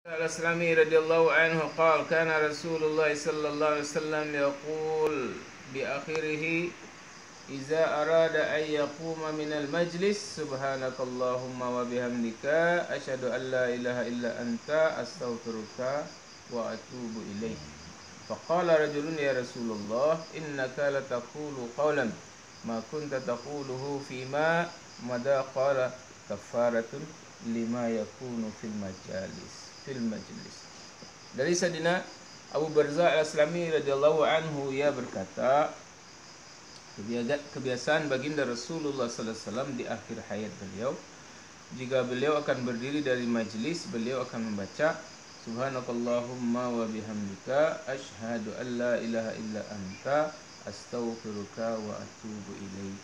الأسلمي رضي الله عنه قال كان رسول الله صلى الله عليه وسلم يقول بآخره إذا أراد أن يقوم من المجلس سبحانك اللهم وبحمدك أشهد أن لا إله إلا أنت أستغفرك وأتوب إليك. فقال رجل يا رسول الله إنك لتقول قولا ما كنت تقوله فيما مدى. قال كفارة lima yakunu fil majlis. Dari Sayyidina Abu Barzah Al-Aslami radhiyallahu anhu, ia berkata, kebiasaan baginda Rasulullah sallallahu alaihi wasallam di akhir hayat beliau, jika beliau akan berdiri dari majlis, beliau akan membaca subhanakallahumma wa bihamdika asyhadu an la ilaha illa anta astaghfiruka wa atubu ilaik.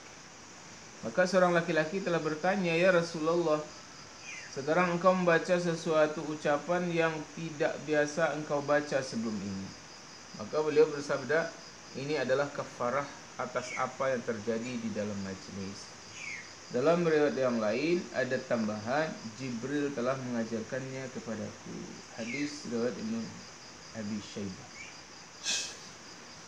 Maka seorang laki-laki telah bertanya, ya Rasulullah, sekarang engkau membaca sesuatu ucapan yang tidak biasa engkau baca sebelum ini. Maka beliau bersabda, ini adalah kafarah atas apa yang terjadi di dalam majlis. Dalam riwayat yang lain ada tambahan, Jibril telah mengajarkannya kepadaku. Hadis riwayat Ibnu Abi Syaibah.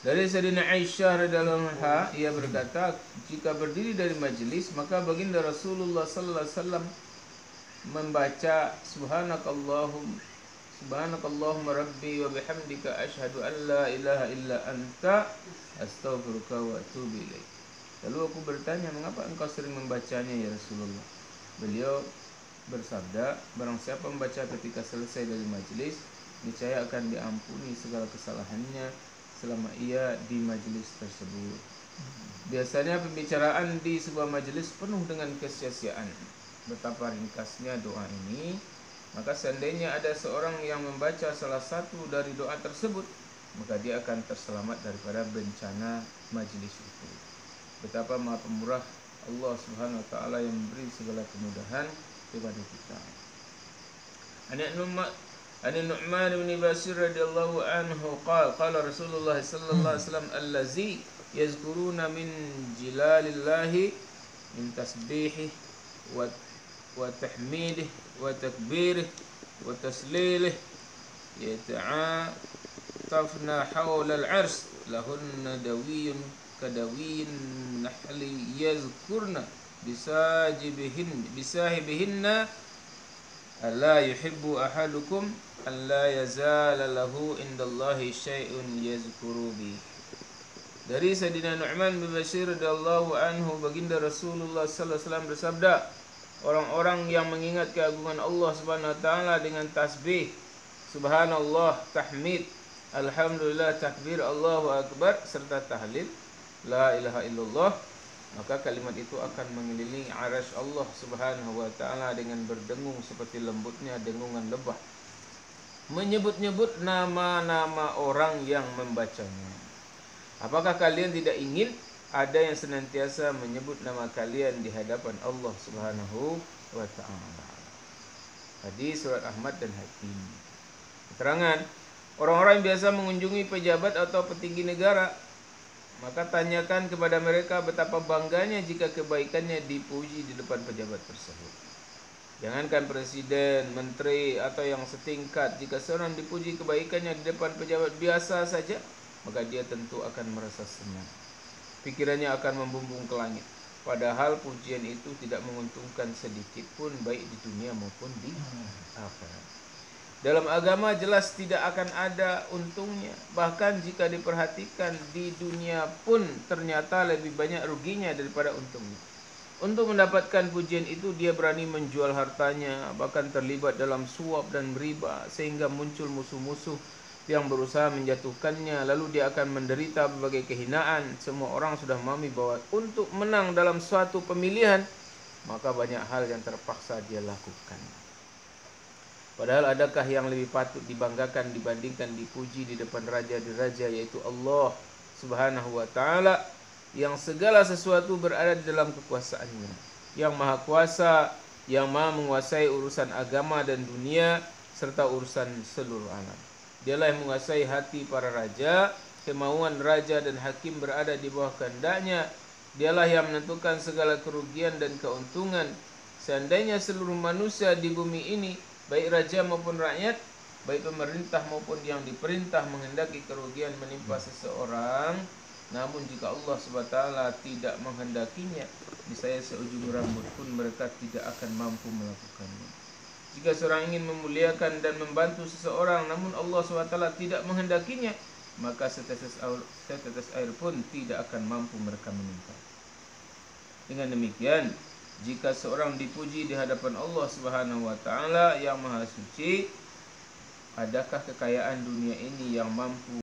Dari Sayyidina Aisyah radhiyallahu anha, ia berkata, jika berdiri dari majlis, maka baginda Rasulullah sallallahu alaihi wasallam membaca subhanakallahumma rabbi wa bihamdika asyhadu an la ilaha illa anta astaghfiruka wa atubu ilaik. Lalu aku bertanya, mengapa engkau sering membacanya ya Rasulullah? Beliau bersabda, barang siapa membaca ketika selesai dari majlis, niscaya akan diampuni segala kesalahannya selama ia di majlis tersebut. Biasanya pembicaraan di sebuah majlis penuh dengan kesia-siaan. Betapa ringkasnya doa ini. Maka seandainya ada seorang yang membaca salah satu dari doa tersebut, maka dia akan terselamat daripada bencana majlis itu. Betapa maha pemurah Allah Subhanahu wa taala yang memberi segala kemudahan kepada kita. An Nu'man bin Bashir radhiyallahu anhu qala Rasulullah sallallahu alaihi wasallam allazi yazkuruna min jilalillahi min tasbihih wa tahmidih wa takbirih wa taslilih yata'atafna hawla al-'arsy lahunna dawiyyun kadawiyin nahli yazkurna bisahibihinna alla yuhibbu ahadukum alla yazala lahu indallahi syai'un yazkuru bi. Dari Sayyidina Nu'man bin Bashir radhiyallahu anhu, baginda Rasulullah sallallahu alaihi wasallam bersabda, orang-orang yang mengingat keagungan Allah Subhanahu wa taala dengan tasbih, subhanallah, tahmid, alhamdulillah, takbir, Allahu akbar serta tahlil la ilaha illallah, maka kalimat itu akan mengelilingi arasy Allah Subhanahu wa taala dengan berdengung seperti lembutnya dengungan lebah, menyebut-nyebut nama-nama orang yang membacanya. Apakah kalian tidak ingin ada yang senantiasa menyebut nama kalian di hadapan Allah Subhanahu wa taala? Hadis surat Ahmad dan Hakim. Keterangan, orang-orang yang biasa mengunjungi pejabat atau petinggi negara, maka tanyakan kepada mereka betapa bangganya jika kebaikannya dipuji di depan pejabat tersebut. Jangankan presiden, menteri atau yang setingkat, jika seorang dipuji kebaikannya di depan pejabat biasa saja, maka dia tentu akan merasa senang. Pikirannya akan membumbung ke langit. Padahal pujian itu tidak menguntungkan sedikit pun, baik di dunia maupun di akhirat. Dalam agama jelas tidak akan ada untungnya. Bahkan jika diperhatikan di dunia pun ternyata lebih banyak ruginya daripada untungnya. Untuk mendapatkan pujian itu dia berani menjual hartanya, bahkan terlibat dalam suap dan riba, sehingga muncul musuh-musuh yang berusaha menjatuhkannya, lalu dia akan menderita berbagai kehinaan. Semua orang sudah memahami bahwa untuk menang dalam suatu pemilihan, maka banyak hal yang terpaksa dia lakukan. Padahal adakah yang lebih patut dibanggakan dibandingkan dipuji di depan raja di raja, yaitu Allah Subhanahu wa taala, yang segala sesuatu berada di dalam kekuasaannya, yang maha kuasa, yang maha menguasai urusan agama dan dunia serta urusan seluruh alam. Dialah yang menguasai hati para raja, kemauan raja dan hakim berada di bawah kehendaknya. Dialah yang menentukan segala kerugian dan keuntungan. Seandainya seluruh manusia di bumi ini, baik raja maupun rakyat, baik pemerintah maupun yang diperintah menghendaki kerugian menimpa seseorang, namun jika Allah SWT tidak menghendakinya, niscaya seujung rambut pun mereka tidak akan mampu melakukannya. Jika seorang ingin memuliakan dan membantu seseorang, namun Allah SWT tidak menghendakinya, maka setetes air pun tidak akan mampu mereka menimpa. Dengan demikian, jika seorang dipuji di hadapan Allah Subhanahu wa taala yang Maha Suci, adakah kekayaan dunia ini yang mampu